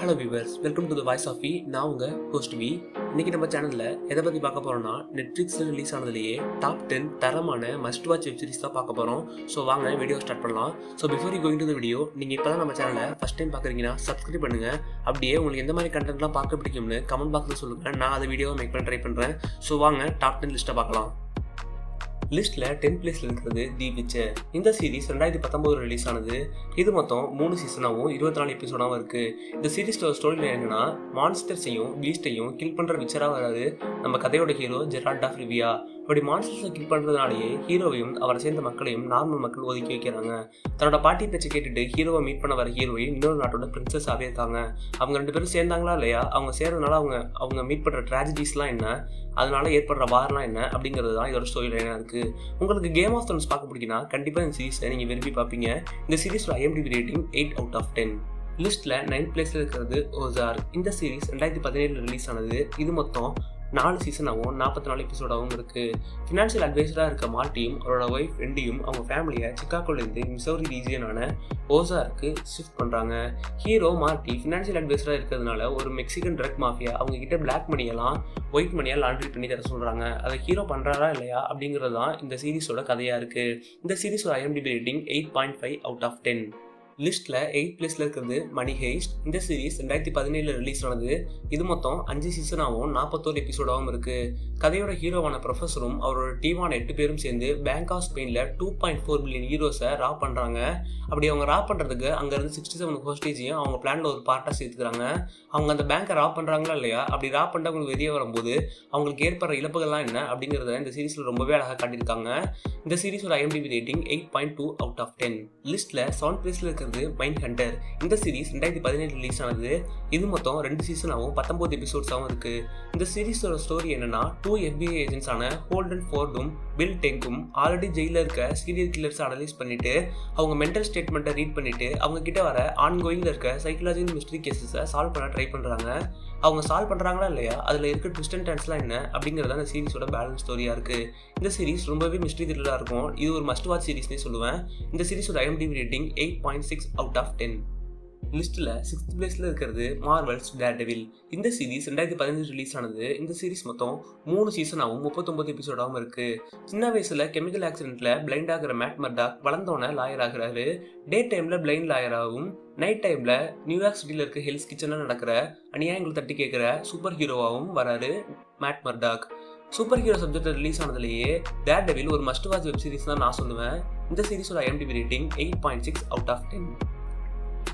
Hello viewers, welcome to the voice of V. நான் உங்கள் host we. இன்றைக்கி நம்ம சேனலில் எதை பற்றி பார்க்க போகிறோம்னா, நெட்ஃப்ளிக்ஸில் ரிலீஸ் ஆனதுலேயே டாப் 10 தரமான மஸ்ட் வாட்ச் வெப் சீரிஸ் தான் பார்க்க போகிறோம். ஸோ வாங்க வீடியோ ஸ்டார்ட் பண்ணலாம். So before you going to the video, நீங்கள் இப்போ தான் நம்ம சேனலை ஃபஸ்ட் டைம் பார்க்குறீங்கன்னா சப்ஸ்கிரைப் பண்ணுங்கள். அப்படியே உங்களுக்கு எந்த மாதிரி கண்டென்ட்லாம் பார்க்க பிடிக்கும்னு கமெண்ட் பாக்ஸில் சொல்லுங்கள். நான் அதை வீடியோவை மேக் பண்ண ட்ரை பண்ணுறேன். ஸோ வாங்க டாப் 10 லிஸ்ட்டை பார்க்கலாம். லிஸ்ட்டில் 10th பிளேஸில் இருக்கிறது தி விச்சர். இந்த சீரிஸ் 2019 ரிலீஸ் ஆனது. இது மொத்தம் 3 சீசனாகவும் 24 எபிசோடாகவும் இருக்குது. இந்த சீரிஸோட ஸ்டோரியில் என்னன்னா, மான்ஸ்டர்ஸையும் பீஸ்டையும் கில் பண்ணுற விச்சராக வராது நம்ம கதையோட ஹீரோ ஜெரால்ட் ஆஃப் ரிவியா. அப்படி மான்ஸ்டர்ஸை கில் பண்ணுறதுனாலேயே ஹீரோவையும் அவரை சேர்ந்த மக்களையும் நார்மல் மக்கள் ஒதுக்கி வைக்கிறாங்க. தன்னோட பாட்டி பேச்சை கேட்டுட்டு ஹீரோவை மீட் பண்ண வர ஹீரோயின் இன்னொரு நாட்டோட பிரின்சஸாகவே இருக்காங்க. அவங்க 2 பேரும் சேர்ந்தாங்களா இல்லையா, அவங்க சேர்றதுனால அவங்க மீட் பண்ணுற ட்ராஜடிஸ்லாம் என்ன, அதனால ஏற்படுற வாரெலாம் என்ன அப்படிங்கிறது தான் இதோட ஸ்டோரியில் என்ன இருக்குது. உங்களுக்கு கேம் ஆஃப் த்ரோன்ஸ் பார்க்க பிடிக்குன்னா கண்டிப்பாக இந்த சீரிஸை நீங்கள் விரும்பி பார்ப்பீங்க. இந்த சீரிஸோட IMDb ரேட்டிங் 8/10. லிஸ்ட்டில் 9th பிளேஸில் இருக்கிறது ஓசார்க். இந்த சீரிஸ் 2017 ரிலீஸ் ஆனது. இது மொத்தம் 4 சீசனாகவும் 44 எபிசோடாகவும் இருக்குது. ஃபினான்ஷியல் அட்வைசராக இருக்க மார்ட்டியும் அவரோட ஒய்ஃப் ரெண்டியும் அவங்க ஃபேமிலியை சிக்காகோலேருந்து மிசௌரி ரீஜியனான ஓசார்க்கு ஷிஃப்ட் பண்ணுறாங்க. ஹீரோ மார்ட்டி ஃபினான்ஷியல் அட்வைசராக இருக்கிறதுனால ஒரு மெக்சிகன் ட்ரக் மாஃபியா அவங்க கிட்ட பிளாக் மணியெல்லாம் ஒயிட் மணியாக லாண்ட்ரி பண்ணி தர சொல்கிறாங்க. அதை ஹீரோ பண்ணுறாரா இல்லையா அப்படிங்கிறது தான் இந்த சீரிஸோட கதையாக இருக்குது. இந்த சீரிஸோட IMDb ரேட்டிங் 8.5/10. லிஸ்ட்டில் 8th பிளேஸில் இருக்கிறது மணி ஹெய்ஸ்ட். இந்த சீரிஸ் 2017 ரிலீஸ் ஆனது. இது மொத்தம் 5 சீசனாகவும் 41 எபிசோடாகவும் இருக்குது. கதையோட ஹீரோவான ப்ரொஃபஸரும் அவரோட டீமான 8 பேரும் சேர்ந்து பேங்க் ஆஃப் ஸ்பெயினில் 2.4 பில்லியன் யூரோஸை ரா பண்ணுறாங்க. அப்படி அவங்க ரா பண்ணுறதுக்கு அங்கேருந்து 67 ஹோஸ்டேஜையும் அவங்க பிளானில் ஒரு பார்ட்டாக சேர்த்துக்கிறாங்க. அவங்க அந்த பேங்க்கை ரா பண்ணுறாங்களா இல்லையா, அப்படி ரா பண்ணிட்டு அவங்களுக்கு வெளியே வரும்போது அவங்களுக்கு ஏற்படுற இழப்புகள்லாம் என்ன அப்படிங்கிறத இந்த சீரிஸில் ரொம்பவே அழகாக காட்டியிருக்காங்க. இந்த சீரிஸோட IMDb ரேட்டிங் 8.2/10. லிஸ்ட்டில் 7th பிளேஸில் இருக்கிறது மைண்ட் ஹண்டர். இந்த சீரிஸ் 2017 ரிலீஸ் ஆனது. இது மொத்தம் 2 சீசனாகவும் 19 எபிசோட்ஸாகவும் இருக்குது. இந்த சீரிஸோட ஸ்டோரி என்னன்னா, 2 FBI ஏஜென்ட்ஸான ஹோல்டன் ஃபோர்டும் பில் டெங்கும் ஆல்ரெடி ஜெயிலில் இருக்க சீரியல் கில்லர்ஸை அனலைஸ் பண்ணிட்டு அவங்க மென்டல் ஸ்டேட்மெண்ட்டை ரீட் பண்ணிட்டு அவங்க கிட்ட வர ஆன்கோயிங்கில் இருக்க சைக்கலாஜிக்கல் மிஸ்ட்ரி கேசஸை சால்வ் பண்ண ட்ரை பண்ணுறாங்க. அவங்க சால்வ் பண்ணுறாங்களா இல்லையா, அதில் இருக்க ட்விஸ்ட் அண்ட் டர்ன்ஸ்லாம் என்ன அப்படிங்கிறத அந்த சீரிஸோட பேலன்ஸ் ஸ்டோரியாக இருக்குது. இந்த சீரிஸ் ரொம்பவே மிஸ்ட்ரி த்ரில்லராக இருக்கும். இது ஒரு மஸ்ட் வாட்ச் சீரிஸ்னே சொல்லுவேன். இந்த சீரிஸோட IMDb ரேட்டிங் 8.6/10. லிஸ்ட்டில் 6th பிளேஸில் இருக்கிறது மார்வல்ஸ் டேர்டெவில். இந்த சீரிஸ் 2015 ரிலீஸ் ஆனது. இந்த சீரிஸ் மொத்தம் 3 சீசனாகவும் 39 எபிசோடாகவும் இருக்குது. சின்ன வயசில் கெமிக்கல் ஆக்சிடென்ட்டில் பிளைண்ட் ஆகிற மேட் மர்டாக் வளர்ந்தோன்னே லாயர் ஆகிறாரு. டே டைமில் பிளைண்ட் லாயராகவும், நைட் டைமில் நியூயார்க் சிட்டியில் இருக்க ஹெல்ஸ் கிச்சனில் நடக்கிற அநியாயங்களை தட்டி கேட்குற சூப்பர் ஹீரோவாகவும் வராரு Matt Murdock. Superhero subject release ஆனதுலேயே டேர்டெவில் ஒரு மஸ்ட் வாட்ச் வெப் சீரிஸ் தான் நான் சொல்லுவேன். இந்த சீரிஸோட IMDb ரேட்டிங் 8.6/10.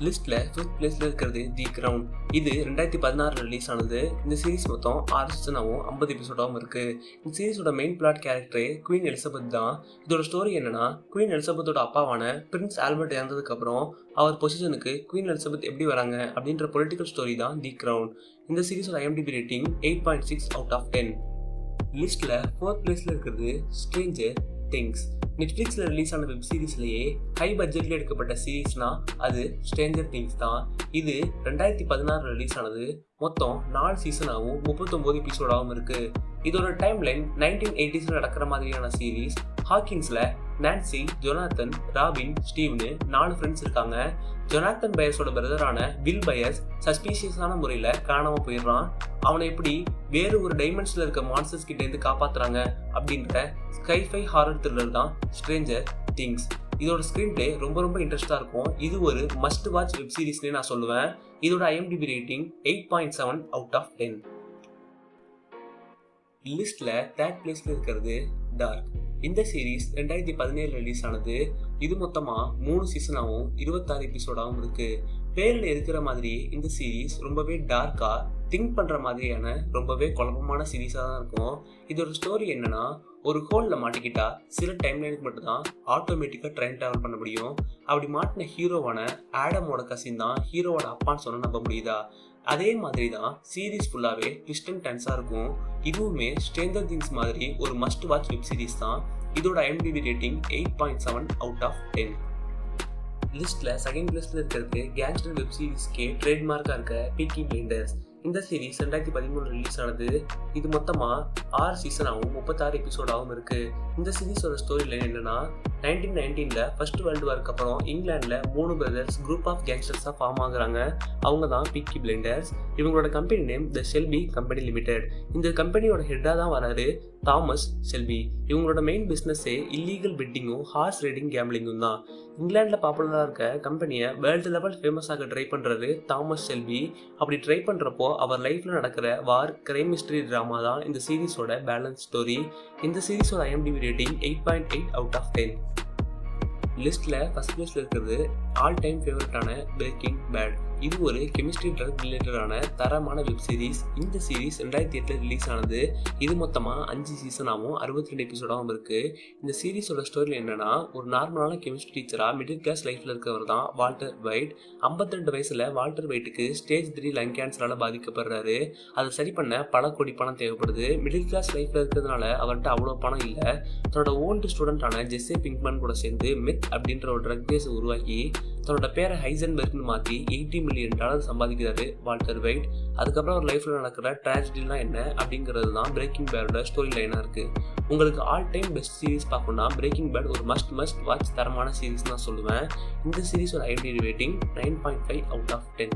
லிஸ்ட்டில் 5th பிளேஸில் இருக்கிறது தி கிரவுன். இது 2016 ரிலீஸ் ஆனது. இந்த சீரிஸ் மொத்தம் 6 சீசனாகவும் 50 எபிசோடாகவும் இருக்குது. இந்த சீரிஸோட மெயின் பிளாட் கேரக்டரே குவீன் எலிசபெத் தான். இதோட ஸ்டோரி என்னன்னா, குவீன் எலிசபெத்தோட அப்பாவான பிரின்ஸ் ஆல்பர்ட் இறந்ததுக்கப்புறம் அவர் பொசிஷனுக்கு குவீன் எலிசபெத் எப்படி வராங்க அப்படின்ற பொலிட்டிக்கல் ஸ்டோரி தான் தி கிரவுன். இந்த சீரிஸோட IMDb ரேட்டிங் 8.6/10. லிஸ்ட்டில் 4th பிளேஸில் இருக்கிறது ஸ்ட்ரேஞ்சர் திங்ஸ். நெட்ஃப்ளிக்ஸில் ரிலீஸ் ஆன வெப் சீரிஸ்லேயே ஹை பட்ஜெட்டில் எடுக்கப்பட்ட சீரீஸ்னா அது ஸ்ட்ரேஞ்சர் திங்ஸ் தான். இது 2016 ரிலீஸ் ஆனது. மொத்தம் 4 சீசனாகவும் 39 எபிசோடாகவும் இருக்குது. இதோட டைம் லைன் 1980s நடக்கிற மாதிரியான சீரீஸ். ஹாக்கின்ஸில் நான்சி, ஜொனாத்தன், ராபின், ஸ்டீவ்னு 4 ஃப்ரெண்ட்ஸ் இருக்காங்க. ஜொனாத்தன் பயர்ஸோட பிரதரான வில் பயர்ஸ் சஸ்பீஷியஸான முறையில் காணாமல் போயிடுறான். அவனை எப்படி வேறு ஒரு டைமென்ஷனில் இருக்க மான்ஸ்டர்ஸ் கிட்டேருந்து காப்பாற்றுறாங்க அப்படின்ற ஸ்கைஃபை ஹாரர் த்ரில்லர் தான் ஸ்ட்ரேஞ்சர் திங்ஸ். இதோட ஸ்க்ரீன் பிளே ரொம்ப இன்ட்ரெஸ்டாக இருக்கும். இது ஒரு மஸ்ட் வாட்ச் வெப் சீரிஸ்னே நான் சொல்லுவேன். இதோட IMDb ரேட்டிங் 8.7/10. லிஸ்ட்டில் 3rd பிளேஸில் இருக்கிறது டார்க். இந்த சீரிஸ் 2017 ரிலீஸ் ஆனது. இது மொத்தமாக 3 சீசனாகவும் 26 எபிசோடாகவும் இருக்குது. பேரில் இருக்கிற மாதிரியே இந்த சீரிஸ் ரொம்பவே டார்க்காக திங்க் பண்ணுற மாதிரியான ரொம்பவே குழப்பமான சீரீஸாக தான் இருக்கும். இதோட ஸ்டோரி என்னன்னா, ஒரு ஹோலில் மாட்டிக்கிட்டா சில டைம்லைனுக்கு மட்டும்தான் ஆட்டோமேட்டிக்காக ட்ரெயின் ட்ராவல் பண்ண முடியும். அப்படி மாட்டின ஹீரோவான ஆடமோட கசின் தான் ஹீரோவோட அப்பான்னு சொன்னால் நம்ப முடியுதா? அதே மாதிரி தான் சீரீஸ் ஃபுல்லாகவே ட்விஸ்ட் அண்ட் டர்ன்ஸாக இருக்கும். இதுவுமே ஸ்ட்ரேஞ்சர் திங்ஸ் மாதிரி ஒரு மஸ்ட் வாட்ச் வெப் சீரிஸ் தான். இதோட IMDb ரேட்டிங் 8.7/10. லிஸ்ட்டில் 2nd பிளேஸில் இருக்கிறது கேங்ஸ்டர் வெப் சீரிஸ்க்கே ட்ரேட்மார்க்காக இருக்க பீக்கி பிளைண்டர்ஸ். இந்த சீரிஸ் 2013 ரிலீஸ் ஆனது. இது மொத்தமாக 6 சீசனாகவும் 36 எபிசோடாகவும் இருக்குது. இந்த சீரிஸோட ஸ்டோரி லைன் என்னன்னா, 1919 ஃபர்ஸ்ட் வேர்ல்டு வார்க்கு அப்புறம் இங்கிலாந்துல 3 பிரதர்ஸ் குரூப் ஆஃப் கேங்ஸ்டர்ஸா ஃபார்ம் ஆகுறாங்க. அவங்க தான் பீக்கி பிளைண்டர்ஸ். இவங்களோட company name the Shelby company limited. இந்த கம்பெனியோட ஹெட்டா தான் வராரு தாமஸ் ஷெல்பி. இவங்களோட மெயின் பிஸ்னஸே இல்லீகல் பெட்டிங்கும் ஹார்ஸ் ரைடிங் கேம்பிளிங்கும் தான். இங்கிலாந்துல பாப்புலராக இருக்க கம்பெனியை வேர்ல்டு லெவல் ஃபேமஸ் ஆக ட்ரை பண்ணுறது தாமஸ் ஷெல்பி. அப்படி ட்ரை பண்ணுறப்போ அவர் லைஃப்பில் நடக்கிற வார் கிரைம் மிஸ்ட்ரி ட்ராமா தான் இந்த சீரீஸோட பேலன்ஸ் ஸ்டோரி. இந்த சீரீஸோட IMDb ரேட்டிங் 8.8 அவுட் ஆஃப் 10. லிஸ்ட்டில் ஃபர்ஸ்ட் பிளேஸில் இருக்கிறது ஆல் டைம் ஃபேவரட்டான பிரேக்கிங் பேட். இது ஒரு கெமிஸ்ட்ரி ட்ரக் ரிலேட்டடான தரமான வெப் சீரிஸ். இந்த சீரிஸ் 2008 ரிலீஸ் ஆனது. இது மொத்தமாக 5 சீசனாகவும் 62 எபிசோடாகவும் இருக்குது. இந்த சீரிஸோட ஸ்டோரியில் என்னென்னா, ஒரு நார்மலான கெமிஸ்ட்ரி டீச்சராக மிடில் கிளாஸ் லைஃப்பில் இருக்கிறவர் தான் வால்டர் வைட். 52 வயசில் வால்டர் வைட்டுக்கு ஸ்டேஜ் 3 லங் கேன்சரால் பாதிக்கப்படுறாரு. அதை சரி பண்ண பல கோடி பணம் தேவைப்படுது. மிடில் கிளாஸ் லைஃப்பில் இருக்கிறதுனால அவர்கிட்ட அவ்வளோ பணம் இல்லை. தன்னோட ஓல்டு ஸ்டூடெண்டான ஜெஸ்ஸே பிங்க்மேன் கூட சேர்ந்து மெத் அப்படின்ற ஒரு ட்ரக் பேஸை உருவாக்கி தன்னோட பேரை ஹைசன்பெர்க்னு மாற்றி $80 மில்லியன் சம்பாதிக்கிறாரு வால்டர் வைட். அதுக்கப்புறம் ஒரு லைஃப்பில் நடக்கிற ட்ராஜடிலாம் என்ன அப்படிங்கிறது தான் பிரேக்கிங் பேடோட ஸ்டோரி லைனாக இருக்குது. உங்களுக்கு ஆல் டைம் பெஸ்ட் சீரிஸ் பார்க்கணும்னா பிரேக்கிங் பேட் ஒரு மஸ்ட் வாட்ச் தரமான சீரிஸ் தான் சொல்லுவேன். இந்த சீரிஸோட IMDb ரேட்டிங் 9.5 அவுட் ஆஃப் 10.